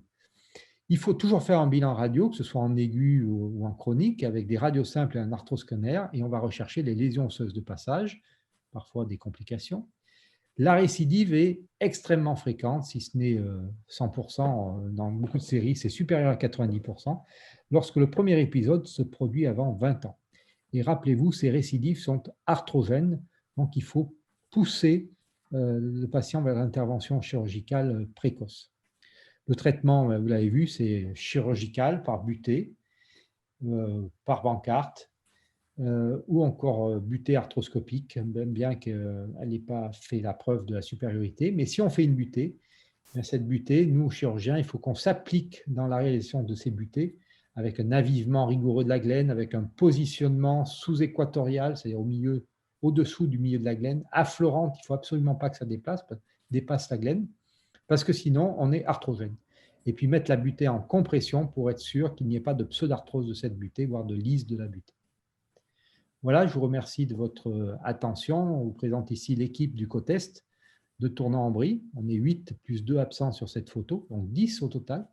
Il faut toujours faire un bilan radio, que ce soit en aigu ou en chronique, avec des radios simples et un arthroscanner, et on va rechercher les lésions osseuses de passage, parfois des complications. La récidive est extrêmement fréquente, si ce n'est 100%, dans beaucoup de séries, c'est supérieur à 90%, lorsque le premier épisode se produit avant 20 ans. Et rappelez-vous, ces récidives sont arthrogènes, donc il faut pousser le patient vers l'intervention chirurgicale précoce. Le traitement, vous l'avez vu, c'est chirurgical par butée, par Bankart, ou encore butée arthroscopique, même bien qu'elle n'ait pas fait la preuve de la supériorité. Mais si on fait une butée, cette butée, nous, chirurgiens, il faut qu'on s'applique dans la réalisation de ces butées avec un avivement rigoureux de la glène, avec un positionnement sous-équatorial, c'est-à-dire au-dessous du milieu de la glène, affleurante, il ne faut absolument pas que ça dépasse la glène, parce que sinon, on est arthrogène. Et puis mettre la butée en compression pour être sûr qu'il n'y ait pas de pseudarthrose de cette butée, voire de lyse de la butée. Voilà, je vous remercie de votre attention. On vous présente ici l'équipe du COTEST de Tournan-en-Brie. On est 8 plus 2 absents sur cette photo, donc 10 au total.